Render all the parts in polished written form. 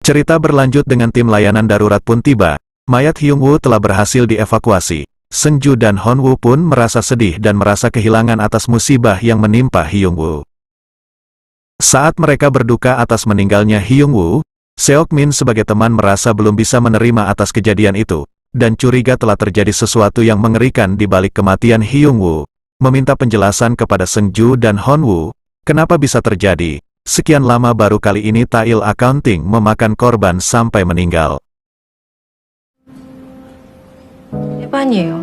Cerita berlanjut dengan tim layanan darurat pun tiba. Mayat Hyungwoo telah berhasil dievakuasi. Seungju dan Honwoo pun merasa sedih dan merasa kehilangan atas musibah yang menimpa Hyungwoo. Saat mereka berduka atas meninggalnya Hyungwoo, Seokmin sebagai teman merasa belum bisa menerima atas kejadian itu, dan curiga telah terjadi sesuatu yang mengerikan di balik kematian Hyungwoo. Meminta penjelasan kepada Seungju dan Honwoo, kenapa bisa terjadi. Sekian lama baru kali ini Tail Accounting memakan korban sampai meninggal. 해반이에요.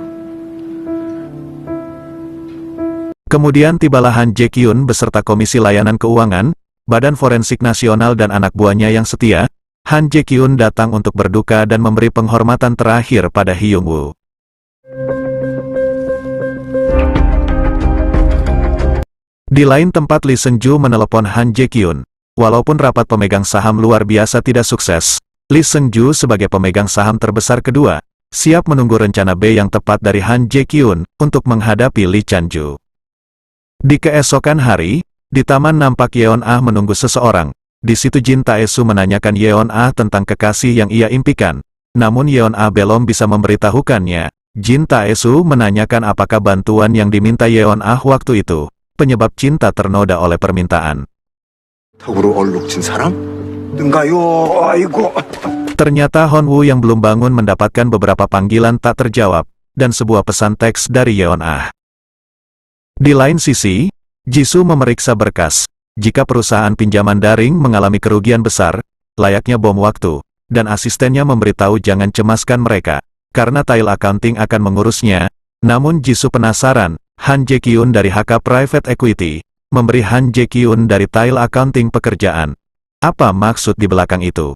Kemudian tibalah Han Jae-kyun beserta Komisi Layanan Keuangan, Badan Forensik Nasional dan anak buahnya yang setia. Han Jae-kyun datang untuk berduka dan memberi penghormatan terakhir pada Hyungwoo. Di lain tempat Lee Seung-ju menelepon Han Jae-kyun. Walaupun rapat pemegang saham luar biasa tidak sukses, Lee Seung-ju sebagai pemegang saham terbesar kedua, siap menunggu rencana B yang tepat dari Han Jae-kyun untuk menghadapi Lee Chan-ju. Di keesokan hari, di taman nampak Yeon-ah menunggu seseorang. Di situ Jin Tae-soo menanyakan Yeon-ah tentang kekasih yang ia impikan. Namun Yeon-ah belum bisa memberitahukannya. Jin Tae-soo menanyakan apakah bantuan yang diminta Yeon-ah waktu itu, penyebab cinta ternoda oleh permintaan. Ternyata Honwoo yang belum bangun mendapatkan beberapa panggilan tak terjawab, dan sebuah pesan teks dari Yeon-ah. Di lain sisi, Jisoo memeriksa berkas. Jika perusahaan pinjaman daring mengalami kerugian besar, layaknya bom waktu, dan asistennya memberitahu jangan cemaskan mereka, karena Tail Accounting akan mengurusnya. Namun Jisoo penasaran, Han Jae-kyun dari HK Private Equity, memberi Han Jae-kyun dari Tail Accounting pekerjaan. Apa maksud di belakang itu?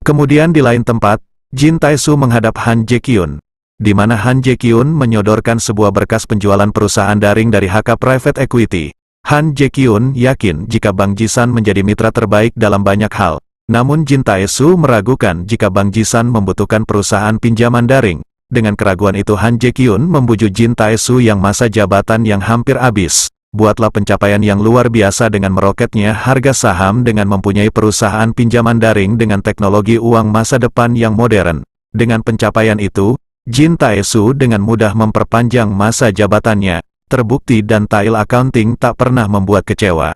Kemudian di lain tempat, Jin Tae-soo menghadap Han Jae-kyun, di mana Han Jae-kyun menyodorkan sebuah berkas penjualan perusahaan daring dari HK Private Equity. Han Jae-kyun yakin jika Bang Ji-san menjadi mitra terbaik dalam banyak hal. Namun Jin Tae-soo meragukan jika Bang Ji-san membutuhkan perusahaan pinjaman daring. Dengan keraguan itu Han Jae-kyun membujuk Jin Tae-soo yang masa jabatan yang hampir habis. Buatlah pencapaian yang luar biasa dengan meroketnya harga saham dengan mempunyai perusahaan pinjaman daring dengan teknologi uang masa depan yang modern. Dengan pencapaian itu, Jin Tae-soo dengan mudah memperpanjang masa jabatannya, terbukti dan Tail Accounting tak pernah membuat kecewa.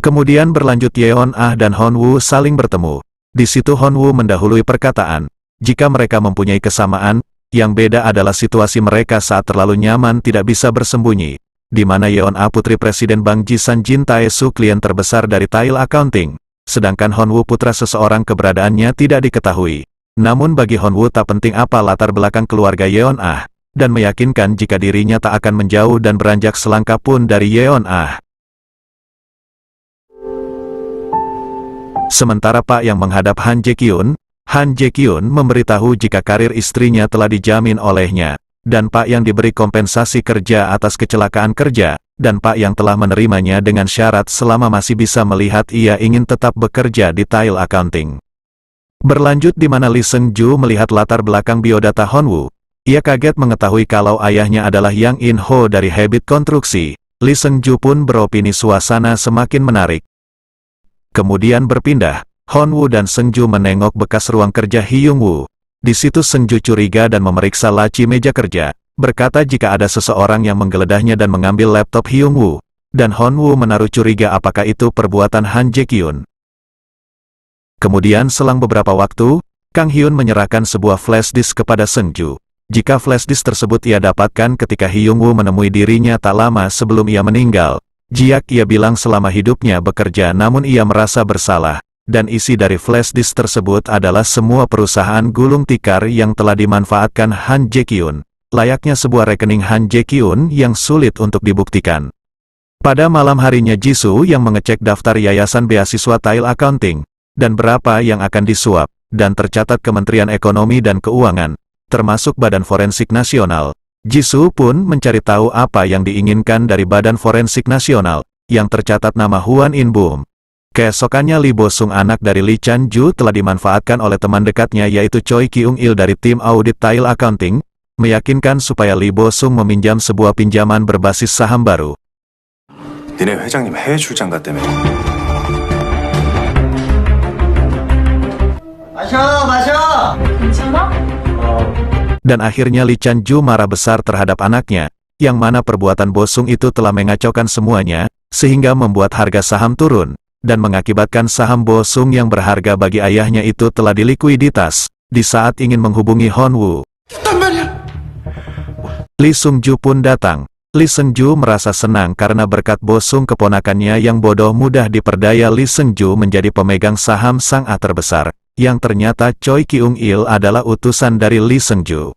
Kemudian berlanjut Yeon-ah dan Honwoo saling bertemu. Di situ Honwoo mendahului perkataan, jika mereka mempunyai kesamaan, yang beda adalah situasi mereka saat terlalu nyaman tidak bisa bersembunyi, di mana Yeon-ah putri Presiden Bang Ji-san Jin Tae-soo klien terbesar dari Tail Accounting, sedangkan Honwoo putra seseorang keberadaannya tidak diketahui. Namun bagi Honwoo tak penting apa latar belakang keluarga Yeon-ah, dan meyakinkan jika dirinya tak akan menjauh dan beranjak selangkah pun dari Yeon-ah. Sementara Pak yang menghadap Han Jae-kyun, Han Jae-kyun memberitahu jika karir istrinya telah dijamin olehnya, dan Pak yang diberi kompensasi kerja atas kecelakaan kerja, dan Pak yang telah menerimanya dengan syarat selama masih bisa melihat ia ingin tetap bekerja di Tail Accounting. Berlanjut di mana Lee Seung-ju melihat latar belakang biodata Honwoo. Ia kaget mengetahui kalau ayahnya adalah Yang In-ho dari Habit Konstruksi. Lee Seung-ju pun beropini suasana semakin menarik. Kemudian berpindah. Honwoo dan Seung-ju menengok bekas ruang kerja Hyungwoo. Di situ Seung-ju curiga dan memeriksa laci meja kerja, berkata jika ada seseorang yang menggeledahnya dan mengambil laptop Hyungwoo, dan Honwoo menaruh curiga apakah itu perbuatan Han Jae-kyun. Kemudian selang beberapa waktu, Kang Hyun menyerahkan sebuah flash disk kepada Seung-ju. Jika flash disk tersebut ia dapatkan ketika Hyungwoo menemui dirinya tak lama sebelum ia meninggal, Jiak ia bilang selama hidupnya bekerja namun ia merasa bersalah. Dan isi dari flash disk tersebut adalah semua perusahaan gulung tikar yang telah dimanfaatkan Han Jae-kyun, layaknya sebuah rekening Han Jae-kyun yang sulit untuk dibuktikan. Pada malam harinya Jisoo yang mengecek daftar yayasan beasiswa Tail Accounting, dan berapa yang akan disuap, dan tercatat Kementerian Ekonomi dan Keuangan, termasuk Badan Forensik Nasional. Jisoo pun mencari tahu apa yang diinginkan dari Badan Forensik Nasional, yang tercatat nama Hwan In-bum. Keesokannya Lee Bo-sung anak dari Lee Chan-ju telah dimanfaatkan oleh teman dekatnya yaitu Choi Kyung-il dari tim audit Tail Accounting, meyakinkan supaya Lee Bo-sung meminjam sebuah pinjaman berbasis saham baru. 니네 회장님 해외 출장 갔다며. dan akhirnya Lee Chanju marah besar terhadap anaknya, yang mana perbuatan Bosung itu telah mengacaukan semuanya, sehingga membuat harga saham turun, dan mengakibatkan saham Bosung yang berharga bagi ayahnya itu telah dilikuiditas, di saat ingin menghubungi Hon-woo. Lee Seung-ju pun datang. Lee Seung-ju merasa senang karena berkat Bosung keponakannya yang bodoh mudah diperdaya Lee Seung-ju menjadi pemegang saham sang A terbesar, yang ternyata Choi Kyung-il adalah utusan dari Lee Seung-ju.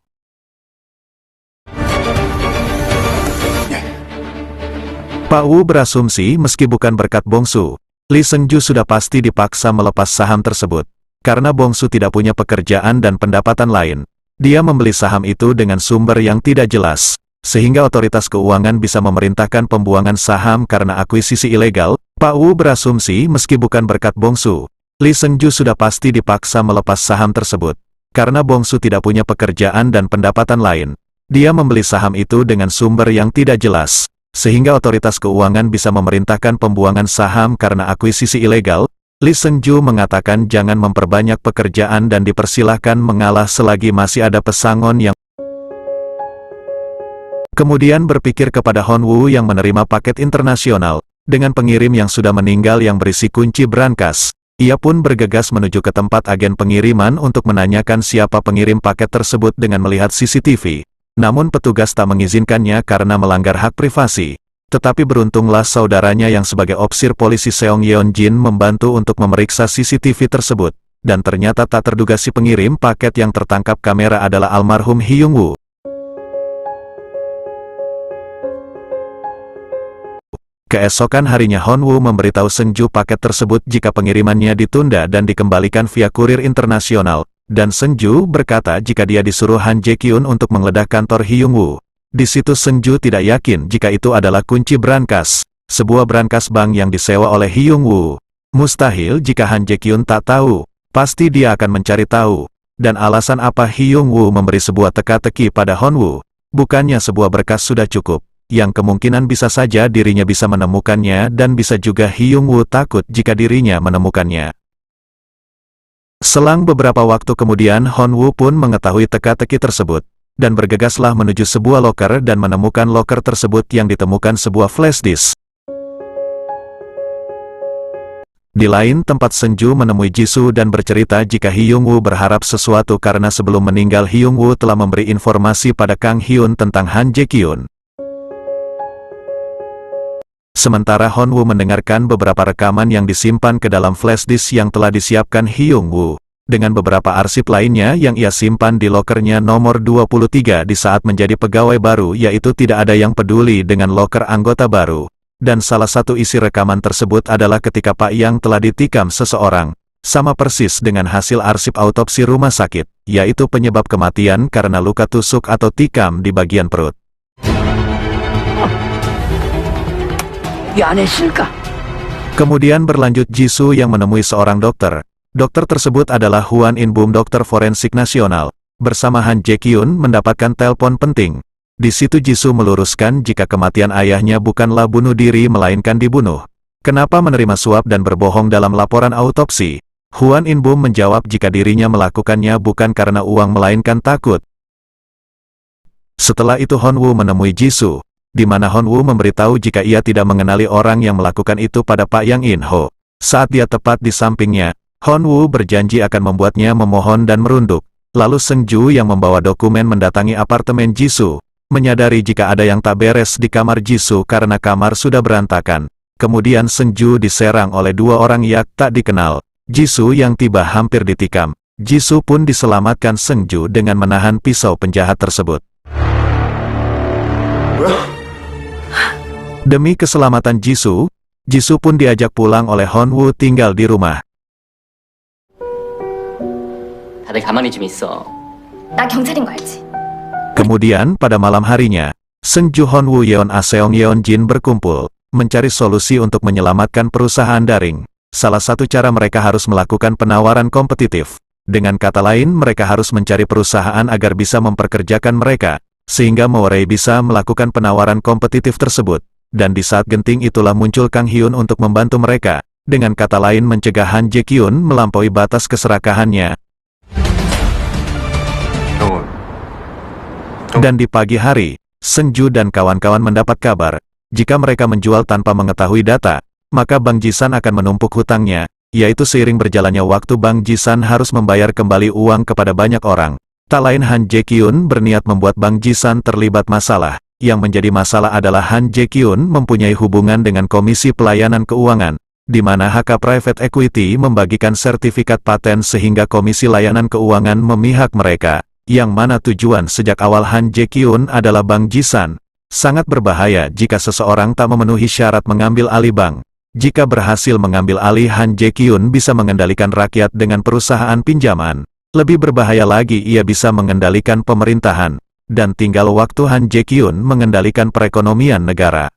Pak Woo berasumsi meski bukan berkat Bongsu, Lee Seung-ju sudah pasti dipaksa melepas saham tersebut. Karena Bongsu tidak punya pekerjaan dan pendapatan lain, dia membeli saham itu dengan sumber yang tidak jelas, sehingga otoritas keuangan bisa memerintahkan pembuangan saham karena akuisisi ilegal. Pak Woo berasumsi meski bukan berkat Bongsu, Lee Seung-ju sudah pasti dipaksa melepas saham tersebut. Karena Bongsu tidak punya pekerjaan dan pendapatan lain, dia membeli saham itu dengan sumber yang tidak jelas, sehingga otoritas keuangan bisa memerintahkan pembuangan saham karena akuisisi ilegal. Lee Seung-ju mengatakan jangan memperbanyak pekerjaan dan dipersilahkan mengalah selagi masih ada pesangon yang kemudian berpikir kepada Hon-woo yang menerima paket internasional, dengan pengirim yang sudah meninggal yang berisi kunci brankas. Ia pun bergegas menuju ke tempat agen pengiriman untuk menanyakan siapa pengirim paket tersebut dengan melihat CCTV. Namun petugas tak mengizinkannya karena melanggar hak privasi. Tetapi beruntunglah saudaranya yang sebagai opsir polisi Seong Yeon-jin membantu untuk memeriksa CCTV tersebut. Dan ternyata tak terduga si pengirim paket yang tertangkap kamera adalah almarhum Hyung-woo. Keesokan harinya Hon-woo memberitahu Seung-ju paket tersebut jika pengirimannya ditunda dan dikembalikan via kurir internasional, dan Seung-ju berkata jika dia disuruh Han Jae-kyun untuk menggeledah kantor Hyung-woo. Di situ Seung-ju tidak yakin jika itu adalah kunci brankas, sebuah brankas bank yang disewa oleh Hyung-woo. Mustahil jika Han Jae-kyun tak tahu, pasti dia akan mencari tahu. Dan alasan apa Hyung-woo memberi sebuah teka-teki pada Hon-woo? Bukannya sebuah berkas sudah cukup? Yang kemungkinan bisa saja dirinya bisa menemukannya dan bisa juga Hyung-woo takut jika dirinya menemukannya. Selang beberapa waktu kemudian Hon-woo pun mengetahui teka-teki tersebut, dan bergegaslah menuju sebuah loker dan menemukan loker tersebut yang ditemukan sebuah flash disk. Di lain tempat Seung-ju menemui Jisoo dan bercerita jika Hyung-woo berharap sesuatu karena sebelum meninggal Hyung-woo telah memberi informasi pada Kang Hyun tentang Han Jae-kyun. Sementara Hon-woo mendengarkan beberapa rekaman yang disimpan ke dalam flash disk yang telah disiapkan Hyung-woo, dengan beberapa arsip lainnya yang ia simpan di lokernya nomor 23 di saat menjadi pegawai baru, yaitu tidak ada yang peduli dengan loker anggota baru. Dan salah satu isi rekaman tersebut adalah ketika Pak Yang telah ditikam seseorang, sama persis dengan hasil arsip autopsi rumah sakit, yaitu penyebab kematian karena luka tusuk atau tikam di bagian perut. Kemudian berlanjut Jisoo yang menemui seorang dokter. Dokter tersebut adalah Hwan In-bum, dokter forensik nasional. Bersama Han Jae-kyun mendapatkan telepon penting. Di situ Jisoo meluruskan jika kematian ayahnya bukanlah bunuh diri melainkan dibunuh. Kenapa menerima suap dan berbohong dalam laporan autopsi? Hwan In-bum menjawab jika dirinya melakukannya bukan karena uang melainkan takut. Setelah itu Hon-woo menemui Jisoo, di mana Hon-woo memberitahu jika ia tidak mengenali orang yang melakukan itu pada Pak Yang In-ho. Saat dia tepat di sampingnya, Hon-woo berjanji akan membuatnya memohon dan merunduk. Lalu Seung-ju yang membawa dokumen mendatangi apartemen Jisoo, menyadari jika ada yang tak beres di kamar Jisoo karena kamar sudah berantakan. Kemudian Seung-ju diserang oleh dua orang yak tak dikenal. Jisoo yang tiba hampir ditikam. Jisoo pun diselamatkan Seung-ju dengan menahan pisau penjahat tersebut. Demi keselamatan Jisoo, Jisoo pun diajak pulang oleh Hon-woo tinggal di rumah. 다들 가만히 좀 있어. 나 경찰인 거 알지? Kemudian pada malam harinya, Seung-ju, Hon-woo, Yeon A, Seong Yeon-jin berkumpul, mencari solusi untuk menyelamatkan perusahaan daring. Salah satu cara mereka harus melakukan penawaran kompetitif. Dengan kata lain, mereka harus mencari perusahaan agar bisa memperkerjakan mereka, sehingga Moray bisa melakukan penawaran kompetitif tersebut. Dan di saat genting itulah muncul Kang Hyun untuk membantu mereka, dengan kata lain mencegah Han Jae-kyun melampaui batas keserakahannya. 형은 Dan di pagi hari, Senju dan kawan-kawan mendapat kabar, jika mereka menjual tanpa mengetahui data, maka Bang Jisan akan menumpuk hutangnya, yaitu seiring berjalannya waktu Bang Jisan harus membayar kembali uang kepada banyak orang. Tak lain Han Jae-kyun berniat membuat Bang Jisan terlibat masalah. Yang menjadi masalah adalah Han Jae-kyun mempunyai hubungan dengan Komisi Pelayanan Keuangan, di mana HK Private Equity membagikan sertifikat paten sehingga Komisi Layanan Keuangan memihak mereka, yang mana tujuan sejak awal Han Jae-kyun adalah Bang Jisan. Sangat berbahaya jika seseorang tak memenuhi syarat mengambil alih bank. Jika berhasil mengambil alih, Han Jae-kyun bisa mengendalikan rakyat dengan perusahaan pinjaman. Lebih berbahaya lagi, ia bisa mengendalikan pemerintahan. Dan tinggal waktu Han Jae-kyun mengendalikan perekonomian negara.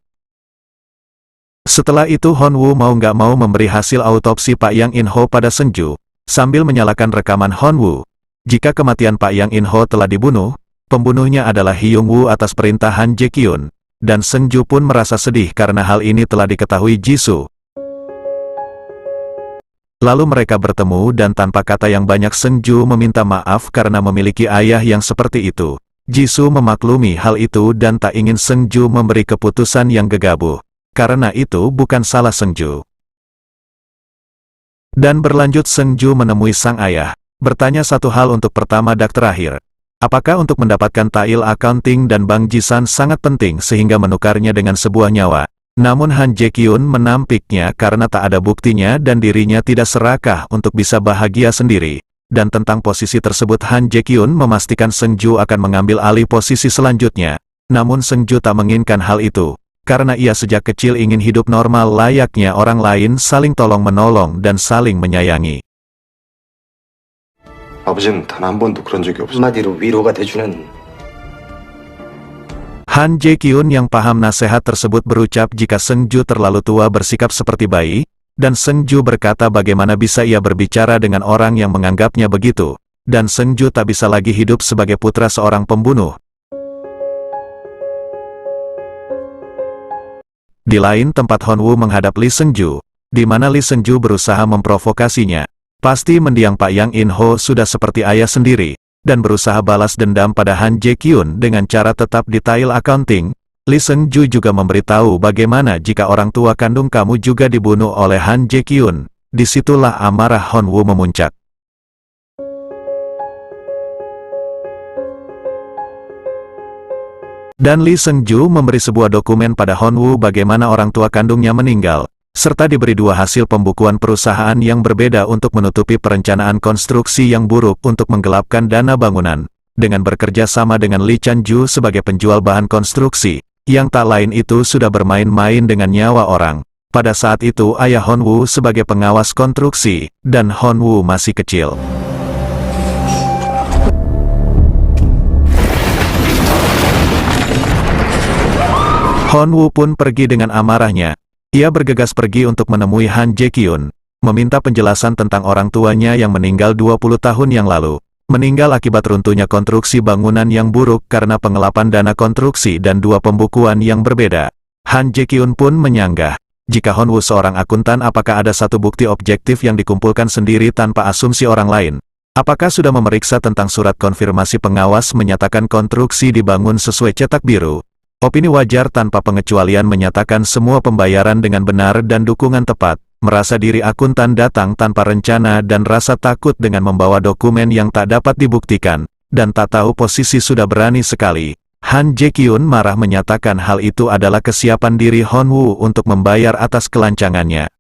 Setelah itu Hon-woo mau nggak mau memberi hasil autopsi Pak Yang In-ho pada Senju, sambil menyalakan rekaman Hon-woo. Jika kematian Pak Yang In-ho telah dibunuh, pembunuhnya adalah Hyung-woo atas perintah Han Jae-kyun. Dan Senju pun merasa sedih karena hal ini telah diketahui Jisoo. Lalu mereka bertemu dan tanpa kata yang banyak Senju meminta maaf karena memiliki ayah yang seperti itu. Jisoo memaklumi hal itu dan tak ingin Senju memberi keputusan yang gegabah. Karena itu bukan salah Senju. Dan berlanjut Senju menemui sang ayah, bertanya satu hal untuk pertama dan terakhir. Apakah untuk mendapatkan tail accounting dan Bang Jisan sangat penting sehingga menukarnya dengan sebuah nyawa? Namun Han Jae-kyun menampiknya karena tak ada buktinya dan dirinya tidak serakah untuk bisa bahagia sendiri. Dan tentang posisi tersebut Han Jae-kyun memastikan Senju akan mengambil alih posisi selanjutnya. Namun Senju tak menginginkan hal itu, karena ia sejak kecil ingin hidup normal layaknya orang lain, saling tolong-menolong dan saling menyayangi. 아버지는 단 한 번도 그런 적이 없어. 한마디로 위로가 돼주는. Han Jae-kyun yang paham nasihat tersebut berucap jika Senju terlalu tua bersikap seperti bayi, dan Senju berkata bagaimana bisa ia berbicara dengan orang yang menganggapnya begitu, dan Senju tak bisa lagi hidup sebagai putra seorang pembunuh. Di lain tempat Hon-woo menghadap Lee Senju, di mana Lee Senju berusaha memprovokasinya. Pasti mendiang Pak Yang In-ho sudah seperti ayah sendiri, dan berusaha balas dendam pada Han Jae-kyun dengan cara tetap di tail accounting. Lee Senju juga memberitahu bagaimana jika orang tua kandung kamu juga dibunuh oleh Han Jae-kyun. Disitulah amarah Hon-woo memuncak. Dan Lee Senju memberi sebuah dokumen pada Hon-woo bagaimana orang tua kandungnya meninggal, serta diberi dua hasil pembukuan perusahaan yang berbeda untuk menutupi perencanaan konstruksi yang buruk untuk menggelapkan dana bangunan, dengan bekerja sama dengan Lee Chan-ju sebagai penjual bahan konstruksi. Yang tak lain itu sudah bermain-main dengan nyawa orang. Pada saat itu ayah Hon-woo sebagai pengawas konstruksi, dan Hon-woo masih kecil. Hon-woo pun pergi dengan amarahnya. Ia bergegas pergi untuk menemui Han Jae-kyun, meminta penjelasan tentang orang tuanya yang meninggal 20 tahun yang lalu. Meninggal akibat runtuhnya konstruksi bangunan yang buruk karena pengelapan dana konstruksi dan dua pembukuan yang berbeda. Han Jae-kyun pun menyanggah, jika Hon-woo seorang akuntan, apakah ada satu bukti objektif yang dikumpulkan sendiri tanpa asumsi orang lain? Apakah sudah memeriksa tentang surat konfirmasi pengawas menyatakan konstruksi dibangun sesuai cetak biru? Opini wajar tanpa pengecualian menyatakan semua pembayaran dengan benar dan dukungan tepat. Merasa diri akuntan datang tanpa rencana dan rasa takut dengan membawa dokumen yang tak dapat dibuktikan, dan tak tahu posisi sudah berani sekali. Han Jae-kyun marah menyatakan hal itu adalah kesiapan diri Hon-woo untuk membayar atas kelancangannya.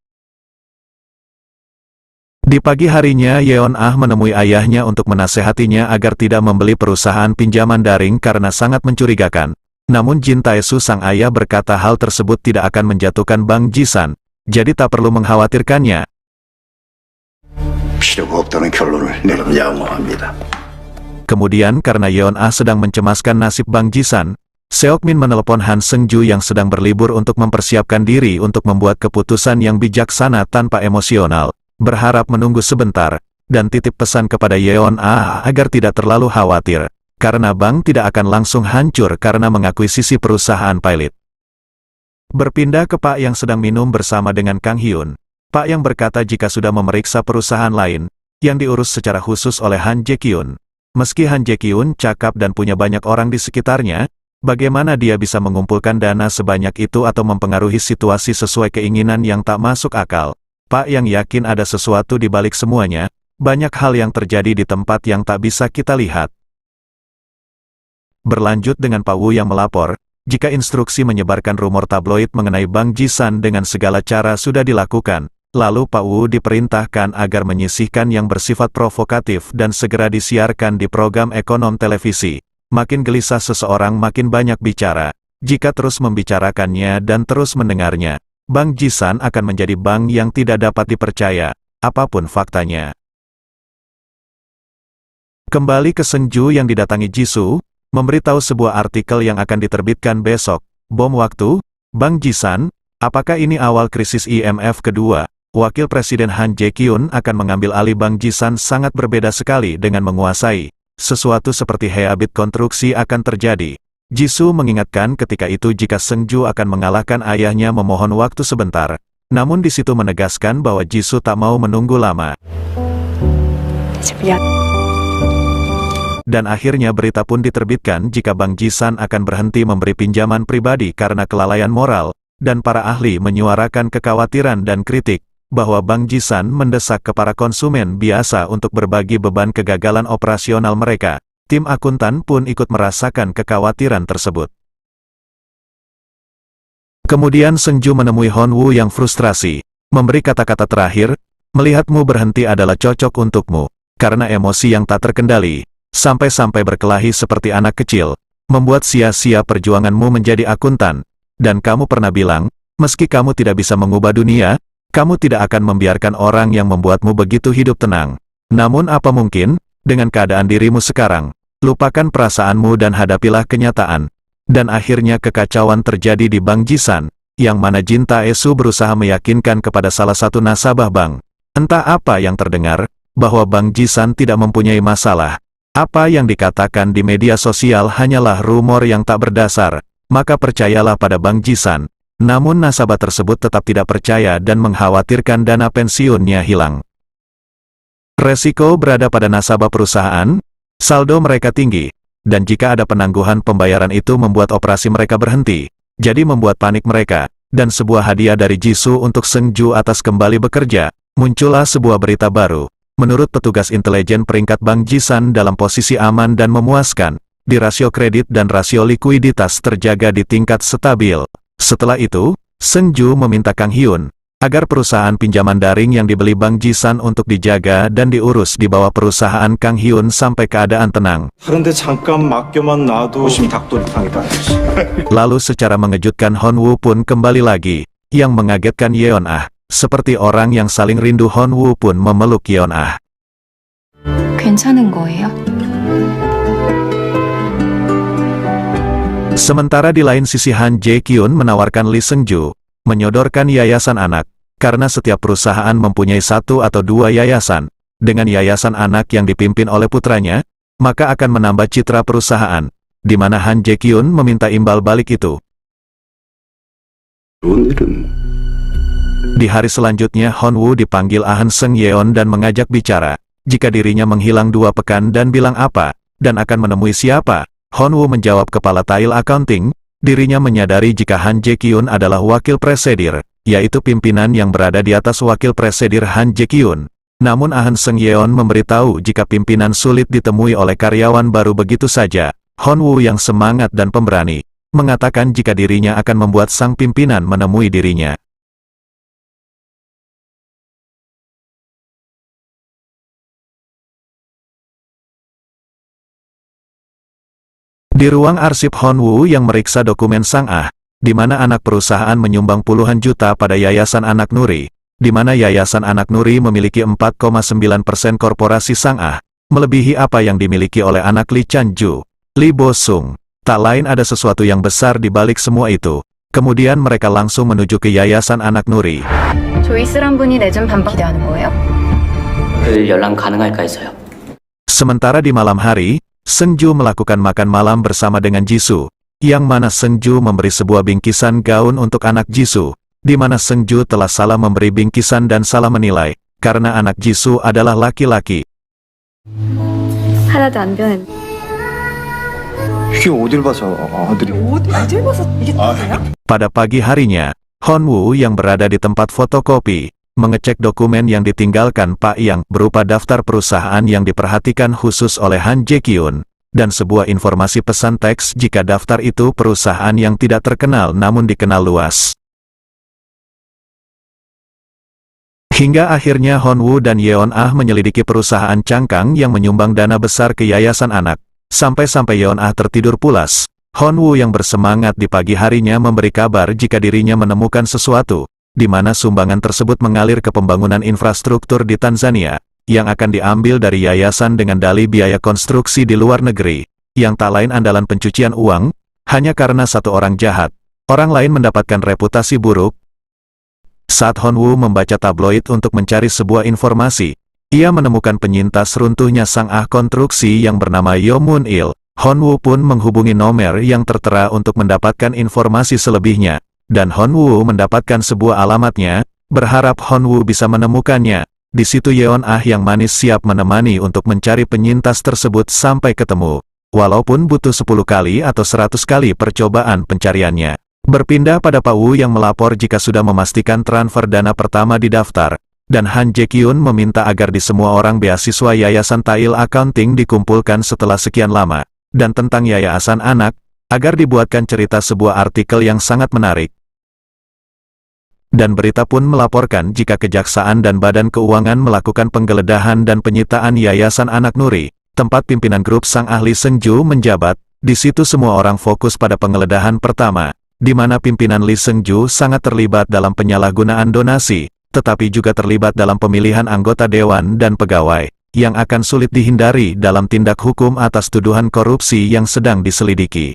Di pagi harinya Yeon-ah menemui ayahnya untuk menasehatinya agar tidak membeli perusahaan pinjaman daring karena sangat mencurigakan. Namun Jin Tae-soo sang ayah berkata hal tersebut tidak akan menjatuhkan Bang Jisan. Jadi tak perlu mengkhawatirkannya. 필요가 없다는 결론을 내리면 양호합니다. Kemudian karena Yeon-ah sedang mencemaskan nasib Bang Jisan, Seok-min menelepon Han Seung-ju yang sedang berlibur untuk mempersiapkan diri untuk membuat keputusan yang bijaksana tanpa emosional, berharap menunggu sebentar, dan titip pesan kepada Yeon-ah agar tidak terlalu khawatir, karena Bang tidak akan langsung hancur karena mengakuisisi perusahaan pilot. Berpindah ke Pak yang sedang minum bersama dengan Kang Hyun. Pak yang berkata jika sudah memeriksa perusahaan lain, yang diurus secara khusus oleh Han Jae-kyun, Meski Han Jae-kyun cakap dan punya banyak orang di sekitarnya, bagaimana dia bisa mengumpulkan dana sebanyak itu atau mempengaruhi situasi sesuai keinginan yang tak masuk akal? Pak Yang yakin ada sesuatu di balik semuanya, banyak hal yang terjadi di tempat yang tak bisa kita lihat. Berlanjut dengan Pak Woo yang melapor, jika instruksi menyebarkan rumor tabloid mengenai Bang Ji-san dengan segala cara sudah dilakukan, lalu Pak Woo diperintahkan agar menyisihkan yang bersifat provokatif dan segera disiarkan di program ekonom televisi. Makin gelisah seseorang makin banyak bicara. Jika terus membicarakannya dan terus mendengarnya, Bang Ji-san akan menjadi bang yang tidak dapat dipercaya, apapun faktanya. Kembali ke Seung-ju yang didatangi Jisoo, memberitahu sebuah artikel yang akan diterbitkan besok. Bom waktu, Bang Ji-san, apakah ini awal krisis IMF kedua? Wakil Presiden Han Jae-kyun akan mengambil alih Bang Ji-san sangat berbeda sekali dengan menguasai. Sesuatu seperti habit konstruksi akan terjadi. Jisoo mengingatkan ketika itu jika Seung-ju akan mengalahkan ayahnya memohon waktu sebentar. Namun di situ menegaskan bahwa Jisoo tak mau menunggu lama. Dan akhirnya berita pun diterbitkan jika Bang Ji-san akan berhenti memberi pinjaman pribadi karena kelalaian moral, dan para ahli menyuarakan kekhawatiran dan kritik, bahwa Bang Ji-san mendesak ke para konsumen biasa untuk berbagi beban kegagalan operasional mereka. Tim akuntan pun ikut merasakan kekhawatiran tersebut. Kemudian Seung-ju menemui Hon Woo yang frustrasi, memberi kata-kata terakhir, melihatmu berhenti adalah cocok untukmu, karena emosi yang tak terkendali, sampai-sampai berkelahi seperti anak kecil, membuat sia-sia perjuanganmu menjadi akuntan, dan kamu pernah bilang, meski kamu tidak bisa mengubah dunia, kamu tidak akan membiarkan orang yang membuatmu begitu hidup tenang. Namun apa mungkin, dengan keadaan dirimu sekarang, lupakan perasaanmu dan hadapilah kenyataan. Dan akhirnya kekacauan terjadi di Bang Ji-san, yang mana Jin Tae-soo berusaha meyakinkan kepada salah satu nasabah bank. Entah apa yang terdengar, bahwa Bang Ji-san tidak mempunyai masalah. Apa yang dikatakan di media sosial hanyalah rumor yang tak berdasar, maka percayalah pada Bang Ji-san. Namun nasabah tersebut tetap tidak percaya dan mengkhawatirkan dana pensiunnya hilang. Resiko berada pada nasabah perusahaan, saldo mereka tinggi, dan jika ada penangguhan pembayaran itu membuat operasi mereka berhenti, jadi membuat panik mereka, dan sebuah hadiah dari Jisoo untuk Seung-ju atas kembali bekerja, muncullah sebuah berita baru. Menurut petugas intelijen peringkat Bang Ji-san dalam posisi aman dan memuaskan, di rasio kredit dan rasio likuiditas terjaga di tingkat stabil. Setelah itu, Seung-ju meminta Kang Hyun, agar perusahaan pinjaman daring yang dibeli Bang Ji-san untuk dijaga dan diurus di bawah perusahaan Kang Hyun sampai keadaan tenang. Lalu secara mengejutkan Hon Woo pun kembali lagi, yang mengagetkan Yeon Ah. Seperti orang yang saling rindu, Hon Woo pun memeluk Yeon Ah. 괜찮은 거예요? Sementara di lain sisi Han Jae-kyun menawarkan Lee Seung-ju, menyodorkan yayasan anak, karena setiap perusahaan mempunyai satu atau dua yayasan. Dengan yayasan anak yang dipimpin oleh putranya, maka akan menambah citra perusahaan, di mana Han Jae-kyun meminta imbal balik itu. Di hari selanjutnya Hon Woo dipanggil Ahn Seung Yeon dan mengajak bicara, jika dirinya menghilang 2 pekan dan bilang apa, dan akan menemui siapa. Hon Woo menjawab kepala Tail Accounting, dirinya menyadari jika Han Jae-kyun adalah wakil presidir, yaitu pimpinan yang berada di atas wakil presidir Han Jae-kyun. Namun Ahn Seung Yeon memberitahu jika pimpinan sulit ditemui oleh karyawan baru begitu saja. Hon Woo yang semangat dan pemberani, mengatakan jika dirinya akan membuat sang pimpinan menemui dirinya. Di ruang arsip Hon Woo yang meriksa dokumen Sang Ah, di mana anak perusahaan menyumbang puluhan juta pada Yayasan Anak Nuri, di mana Yayasan Anak Nuri memiliki 4,9% korporasi Sang Ah, melebihi apa yang dimiliki oleh anak Lee Chan-ju, Lee Bo-sung. Tak lain ada sesuatu yang besar di balik semua itu. Kemudian mereka langsung menuju ke Yayasan Anak Nuri. 조이스란 분이 내준 반박 기대하는 거예요? 그 연락 가능할까 해서요. Sementara di malam hari, Seung-ju melakukan makan malam bersama dengan Jisoo, yang mana Seung-ju memberi sebuah bingkisan gaun untuk anak Jisoo, di mana Seung-ju telah salah memberi bingkisan dan salah menilai, karena anak Jisoo adalah laki-laki. 하나도 안 변했네. 이게 어딜 봐서 아들이 Pada pagi harinya, Hon-woo yang berada di tempat fotokopi, mengecek dokumen yang ditinggalkan Pak Yang berupa daftar perusahaan yang diperhatikan khusus oleh Han Jae-kyun, dan sebuah informasi pesan teks jika daftar itu perusahaan yang tidak terkenal namun dikenal luas. Hingga akhirnya Hon-woo dan Yeon-ah menyelidiki perusahaan cangkang yang menyumbang dana besar ke yayasan anak. Sampai-sampai Yeon-ah tertidur pulas, Hon-woo yang bersemangat di pagi harinya memberi kabar jika dirinya menemukan sesuatu, di mana sumbangan tersebut mengalir ke pembangunan infrastruktur di Tanzania, yang akan diambil dari yayasan dengan dalih biaya konstruksi di luar negeri, yang tak lain andalan pencucian uang, hanya karena satu orang jahat, orang lain mendapatkan reputasi buruk. Saat Hon-woo membaca tabloid untuk mencari sebuah informasi, ia menemukan penyintas runtuhnya sang konstruksi yang bernama Yo Moon-il. Hon-woo pun menghubungi nomor yang tertera untuk mendapatkan informasi selebihnya, dan Hon-woo mendapatkan sebuah alamatnya, berharap Hon-woo bisa menemukannya. Di situ Yeon-ah yang manis siap menemani untuk mencari penyintas tersebut sampai ketemu, walaupun butuh 10 kali atau 100 kali percobaan pencariannya. Berpindah pada Pak Woo yang melapor jika sudah memastikan transfer dana pertama di daftar, dan Han Jae-kyun meminta agar di semua orang beasiswa Yayasan Tail Accounting dikumpulkan setelah sekian lama, dan tentang yayasan anak, agar dibuatkan cerita sebuah artikel yang sangat menarik. Dan berita pun melaporkan jika Kejaksaan dan Badan Keuangan melakukan penggeledahan dan penyitaan Yayasan Anak Nuri, tempat pimpinan grup sang ahli Seungju menjabat. Di situ semua orang fokus pada penggeledahan pertama, di mana pimpinan Lee Seungju sangat terlibat dalam penyalahgunaan donasi, tetapi juga terlibat dalam pemilihan anggota dewan dan pegawai, yang akan sulit dihindari dalam tindak hukum atas tuduhan korupsi yang sedang diselidiki.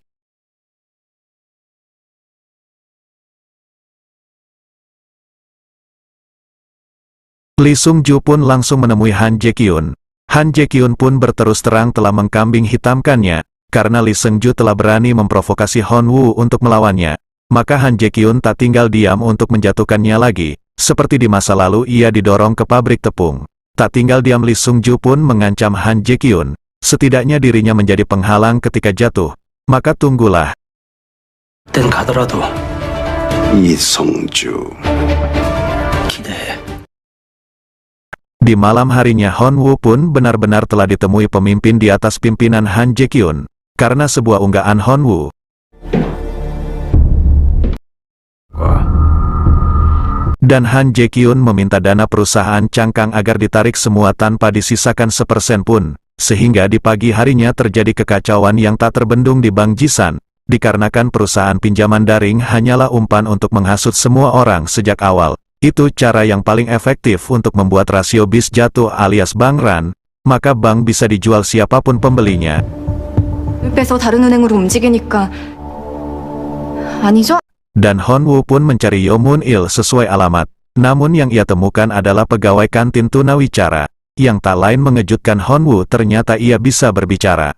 Lee Seungju pun langsung menemui Han Jae-kyun. Han Jae-kyun pun berterus terang telah mengkambing hitamkannya, karena Lee Seungju telah berani memprovokasi Hon-woo untuk melawannya. Maka Han Jae-kyun tak tinggal diam untuk menjatuhkannya lagi. Seperti di masa lalu ia didorong ke pabrik tepung. Tak tinggal diam Lee Seungju pun mengancam Han Jae-kyun. Setidaknya dirinya menjadi penghalang ketika jatuh. Maka tunggulah. 땐 가더라도 이성주. 기대해. Di malam harinya Hon-woo pun benar-benar telah ditemui pemimpin di atas pimpinan Han Jae-kyun. Karena sebuah unggahan Hon-woo. Dan Han Jae-kyun meminta dana perusahaan cangkang agar ditarik semua tanpa disisakan sepersen pun, sehingga di pagi harinya terjadi kekacauan yang tak terbendung di Bank Jisan, dikarenakan perusahaan pinjaman daring hanyalah umpan untuk menghasut semua orang sejak awal. Itu cara yang paling efektif untuk membuat rasio bis jatuh alias bank run, maka bank bisa dijual siapapun pembelinya. 빼서 다른 은행으로 움직이니까 아니죠? Dan Hon-woo pun mencari Yo Moon-il sesuai alamat. Namun yang ia temukan adalah pegawai kantin tunawicara, yang tak lain mengejutkan Hon-woo ternyata ia bisa berbicara.